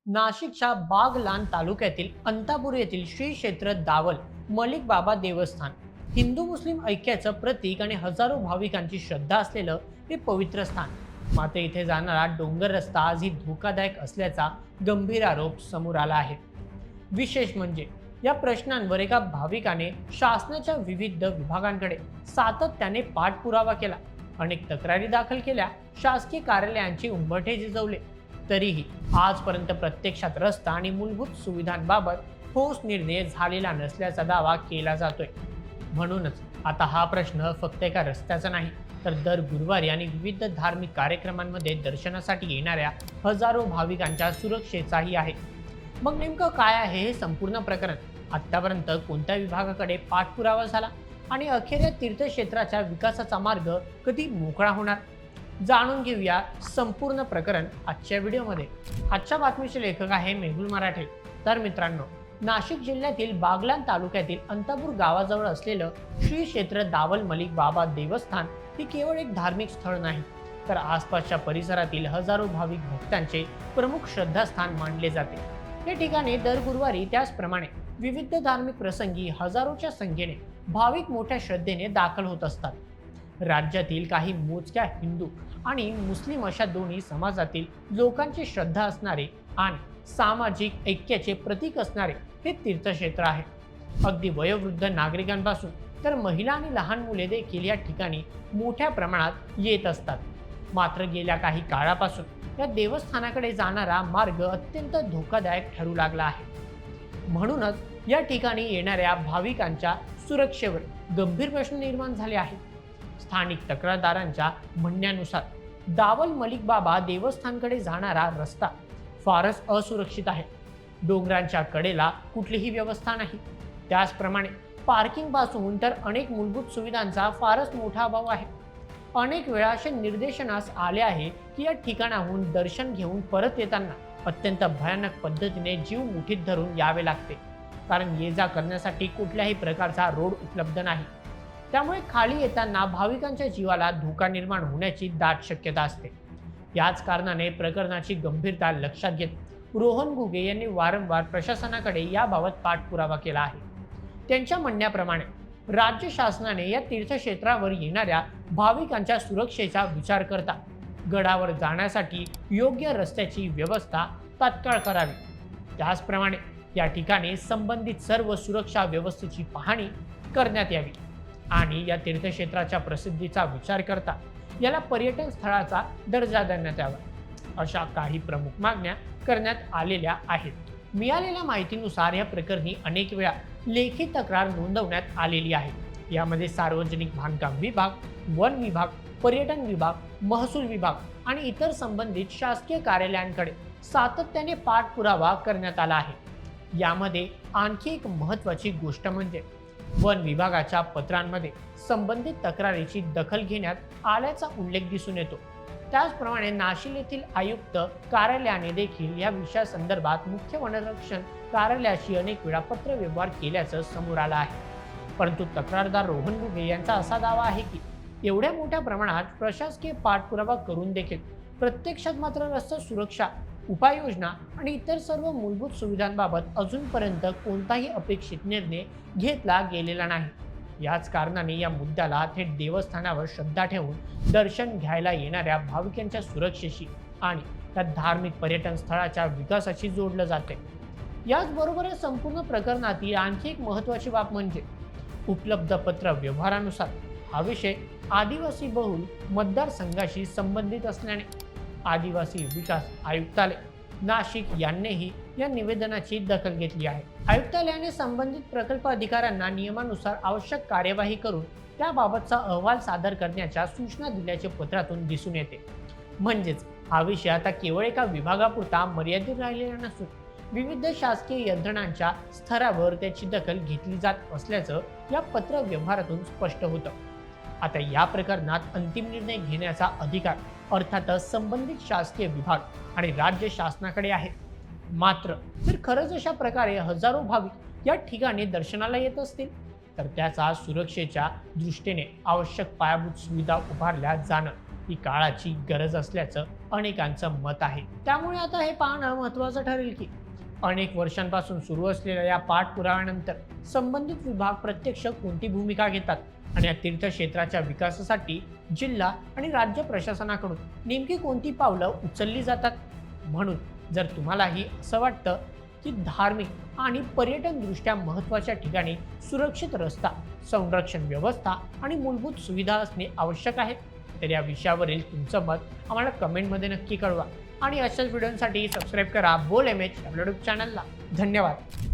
नाशिकच्या बागलाण तालुक्यातील अंतापूर येथील श्री क्षेत्र दावल मलिक बाबा देवस्थान हिंदू मुस्लिम ऐक्याचं प्रतीक आणि हजारो भाविकांची श्रद्धा असलेलं हे पवित्र स्थान. मात्र इथे जाणारा डोंगर रस्ता आजही धोकादायक असल्याचा गंभीर आरोप समोर आला आहे. विशेष म्हणजे या प्रश्नांवर एका भाविकाने शासनाच्या विविध विभागांकडे सातत्याने पाठपुरावा केला, अनेक तक्रारी दाखल केल्या, शासकीय कार्यालयांची उंबरठे झिजवले, तरीही आजपर्यंत प्रत्यक्षात रस्ता आणि मूलभूत सुविधांबाबत ठोस निर्णय झालेला नसल्याचा दावा केला जातोय. म्हणूनच आता हा प्रश्न फक्त एका रस्त्याचा नाही, तर दर गुरुवारी आणि विविध धार्मिक कार्यक्रमांमध्ये दर्शनासाठी येणाऱ्या हजारो भाविकांच्या सुरक्षेचाही आहे. मग नेमकं काय आहे हे संपूर्ण प्रकरण? आतापर्यंत कोणत्या विभागाकडे पाठपुरावा झाला आणि अखेर या तीर्थक्षेत्राच्या विकासाचा मार्ग कधी मोकळा होणार? जाणून घेऊया संपूर्ण प्रकरण आजच्या व्हिडिओमध्ये. आजच्या बातमीचे लेखक आहे मेहुल मराठे. तर मित्रांनो, नाशिक जिल्ह्यातील बागलाण तालुक्यातील अंतापूर गावाजवळ असलेलं श्री क्षेत्र दावल मलिक बाबा देवस्थान हे केवळ एक धार्मिक स्थळ नाही, तर आसपासच्या परिसरातील हजारो भाविक भक्तांचे प्रमुख श्रद्धास्थान मानले जाते. या ठिकाणी दर गुरुवारी त्याचप्रमाणे विविध धार्मिक प्रसंगी हजारोच्या संख्येने भाविक मोठ्या श्रद्धेने दाखल होत असतात. राज्यातील काही मोजक्या हिंदू आणि मुस्लिम अशा दोन्ही समाजातील लोकांची श्रद्धा असणारे आणि सामाजिक ऐक्याचे प्रतीक असणारे हे तीर्थक्षेत्र आहे. अगदी वयोवृद्ध नागरिकांपासून तर महिला आणि लहान मुले देखील या ठिकाणी मोठ्या प्रमाणात येत असतात. मात्र गेल्या काही काळापासून या देवस्थानाकडे जाणारा मार्ग अत्यंत धोकादायक ठरू लागला आहे. म्हणूनच या ठिकाणी येणाऱ्या भाविकांच्या सुरक्षेवर गंभीर प्रश्न निर्माण झाले आहेत. स्थानिक तक्रारदारांच्या म्हणण्यानुसार दावल मलिक बाबा देवस्थानकडे जाणारा रस्ता फारच असुरक्षित आहे. डोंगरांच्या कडेला कुठलीही व्यवस्था नाही. त्याचप्रमाणे पार्किंग पासून तर अनेक मूलभूत सुविधांचा फारच मोठा अभाव आहे. अनेक वेळा असे निर्देशनास आले आहे की या ठिकाणाहून दर्शन घेऊन परत येताना अत्यंत भयानक पद्धतीने जीव मुठीत धरून यावे लागते, कारण ये जा करण्यासाठी कुठल्याही प्रकारचा रोड उपलब्ध नाही. त्यामुळे खाली येताना भाविकांच्या जीवाला धोका निर्माण होण्याची दाट शक्यता असते. याच कारणाने प्रकरणाची गंभीरता लक्षात घेत रोहन घुगे यांनी वारंवार प्रशासनाकडे याबाबत पाठपुरावा केला आहे. त्यांच्या म्हणण्याप्रमाणे राज्य शासनाने या तीर्थक्षेत्रावर येणाऱ्या भाविकांच्या सुरक्षेचा विचार करता गडावर जाण्यासाठी योग्य रस्त्याची व्यवस्था तात्काळ करावी. त्याचप्रमाणे या ठिकाणी संबंधित सर्व सुरक्षा व्यवस्थेची पाहणी करण्यात यावी आणि या तीर्थक्षेत्राच्या प्रसिद्धीचा विचार करता याला पर्यटन स्थळाचा दर्जा देण्यात यावा, अशा काही प्रमुख मागण्या करण्यात आलेल्या आहेत. मिळालेल्या माहितीनुसार या प्रकरणी अनेक वेळा लेखी तक्रार नोंदवण्यात आलेली आहे. यामध्ये सार्वजनिक बांधकाम विभाग, वन विभाग, पर्यटन विभाग, महसूल विभाग आणि इतर संबंधित शासकीय कार्यालयांकडे सातत्याने पाठपुरावा करण्यात आला आहे. यामध्ये आणखी एक महत्त्वाची गोष्ट म्हणजे वन विभागाच्या पत्रांमध्ये संबंधित तक्रारीची दखल घेण्यात आल्याचा उल्लेख दिसून येतो. त्याचप्रमाणे नाशिक येथील आयुक्त कार्यालयाने देखील या विषयासंदर्भात मुख्य वनरक्षण कार्यालयाशी अनेक वेळा पत्रव्यवहार केल्याचं समोर आलं आहे. परंतु तक्रारदार रोहन घुगे यांचा असा दावा आहे की एवढ्या मोठ्या प्रमाणात प्रशासकीय पाठपुरावा करून देखील प्रत्यक्षात मात्र रस्ता सुरक्षा उपाययोजना आणि इतर सर्व मूलभूत सुविधांबाबत अजूनपर्यंत कोणताही अपेक्षित निर्णय घेतला गेलेला नाही. याच कारणाने या मुद्द्याला थेट देवस्थानावर श्रद्धा ठेवून दर्शन घ्यायला येणाऱ्या भाविकांच्या सुरक्षेशी आणि त्या धार्मिक पर्यटन स्थळाच्या विकासाशी जोडलं जाते. याचबरोबर या संपूर्ण प्रकरणातील आणखी एक महत्त्वाची बाब म्हणजे उपलब्ध पत्र व्यवहारानुसार हा विषय आदिवासी बहुल मतदारसंघाशी संबंधित असल्याने आदिवासी विकास आयुक्तालय नाशिक यांनीही या निवेदनाची दखल घेतली आहे. आयुक्तालयाने संबंधित प्रकल्प अधिकाऱ्यांना नियमानुसार आवश्यक कार्यवाही करून त्याबाबतचा अहवाल सादर करण्याच्या सूचना दिल्याचे पत्रातून दिसून येते. म्हणजेच हा विषय आता केवळ एका विभागापुरता मर्यादित राहिलेला नसून विविध शासकीय यंत्रणांच्या स्तरावर त्याची दखल घेतली जात असल्याचं या पत्र व्यवहारातून स्पष्ट होतं. आता या प्रकरणात अंतिम निर्णय घेण्याचा अधिकार अर्थातच संबंधित शासकीय विभाग आणि राज्य शासनाकडे आहे. मात्र जर खरंच अशा प्रकारे हजारो भाविक या ठिकाणी दर्शनाला येत असतील तर त्याचा सुरक्षेच्या दृष्टीने आवश्यक पायाभूत सुविधा उभारल्या जाणं ही काळाची गरज असल्याचं अनेकांचं मत आहे. त्यामुळे आता हे पाहणं महत्त्वाचं ठरेल की अनेक वर्षांपासून सुरू असलेल्या या पाठपुराव्यानंतर संबंधित विभाग प्रत्यक्ष कोणती भूमिका घेतात आणि या तीर्थक्षेत्राच्या विकासासाठी जिल्हा आणि राज्य प्रशासनाकडून नेमकी कोणती पावलं उचलली जातात. म्हणून जर तुम्हालाही असं वाटतं की धार्मिक आणि पर्यटन दृष्ट्या महत्त्वाच्या ठिकाणी सुरक्षित रस्ता, संरक्षण व्यवस्था आणि मूलभूत सुविधा असणे आवश्यक आहे, तर या विषयावरील तुमचं मत आम्हाला कमेंटमध्ये नक्की कळवा आणि अशाच व्हिडिओसाठी सबस्क्राईब करा बोल MH आपल्या यूट्यूब चॅनलला. धन्यवाद.